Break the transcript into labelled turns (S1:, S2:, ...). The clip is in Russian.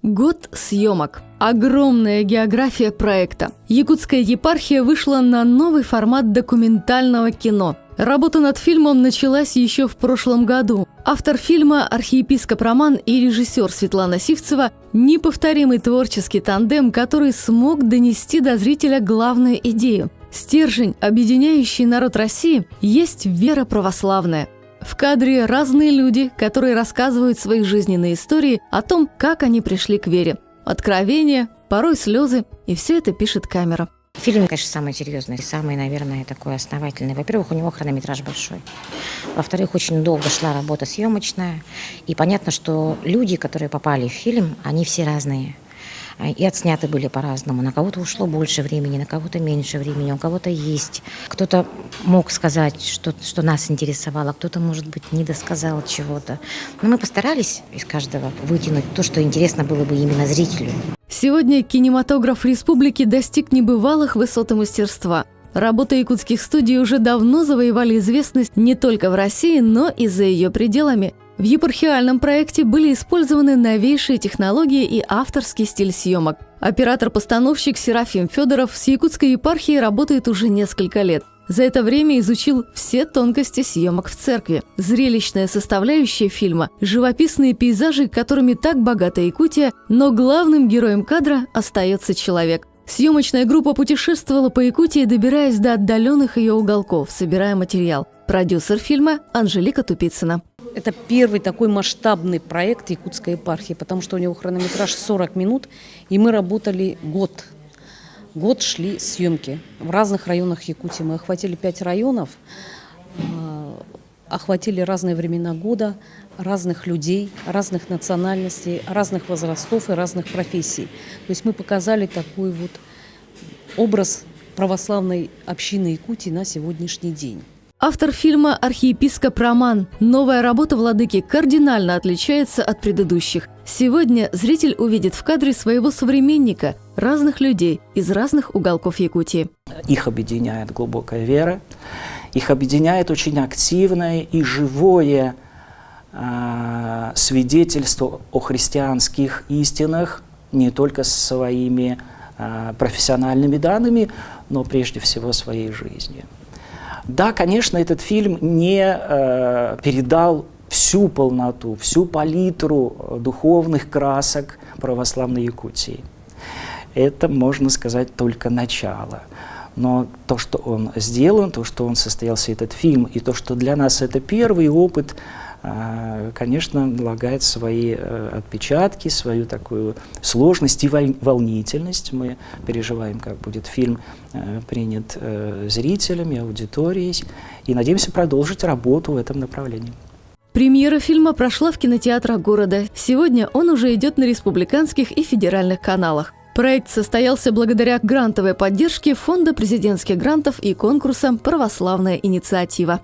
S1: Год съемок. Огромная география проекта. Якутская епархия вышла на новый формат документального кино. Работа над фильмом началась еще в прошлом году. Автор фильма, архиепископ Роман, и режиссер Светлана Сивцева – неповторимый творческий тандем, который смог донести до зрителя главную идею. Стержень, объединяющий народ России, есть вера православная. В кадре разные люди, которые рассказывают свои жизненные истории о том, как они пришли к вере. Откровения, порой слезы, и все это пишет камера.
S2: Фильм, конечно, самый серьезный, самый, наверное, такой основательный. Во-первых, у него хронометраж большой. Во-вторых, очень долго шла работа съемочная. И понятно, что люди, которые попали в фильм, они все разные. И отсняты были по-разному. На кого-то ушло больше времени, на кого-то меньше времени, у кого-то есть. Кто-то мог сказать, что нас интересовало, кто-то, может быть, не досказал чего-то. Но мы постарались из каждого вытянуть то, что интересно было бы именно зрителю.
S1: Сегодня кинематограф республики достиг небывалых высот и мастерства. Работы якутских студий уже давно завоевали известность не только в России, но и за ее пределами. В епархиальном проекте были использованы новейшие технологии и авторский стиль съемок. Оператор-постановщик Серафим Федоров с якутской епархией работает уже несколько лет. За это время изучил все тонкости съемок в церкви. Зрелищная составляющая фильма, живописные пейзажи, которыми так богата Якутия, но главным героем кадра остается человек. Съемочная группа путешествовала по Якутии, добираясь до отдаленных ее уголков, собирая материал. Продюсер фильма Анжелика Тупицына.
S3: Это первый такой масштабный проект якутской епархии, потому что у него хронометраж 40 минут, и мы работали год. Год шли съемки в разных районах Якутии. Мы охватили 5 районов, охватили разные времена года, разных людей, разных национальностей, разных возрастов и разных профессий. То есть мы показали такой вот образ православной общины Якутии на сегодняшний день.
S1: Автор фильма «Архиепископ Роман». Новая работа владыки кардинально отличается от предыдущих. Сегодня зритель увидит в кадре своего современника, разных людей из разных уголков Якутии.
S4: Их объединяет глубокая вера, их объединяет очень активное и живое свидетельство о христианских истинах, не только своими профессиональными данными, но прежде всего своей жизнью. Да, конечно, этот фильм не передал всю полноту, всю палитру духовных красок православной Якутии. Это, можно сказать, только начало. Но то, что он сделан, то, что он состоялся, этот фильм, и то, что для нас это первый опыт, конечно, налагает свои отпечатки, свою такую сложность и волнительность. Мы переживаем, как будет фильм принят зрителями, аудиторией, и надеемся продолжить работу в этом направлении.
S1: Премьера фильма прошла в кинотеатрах города. Сегодня он уже идет на республиканских и федеральных каналах. Проект состоялся благодаря грантовой поддержке Фонда президентских грантов и конкурса «Православная инициатива».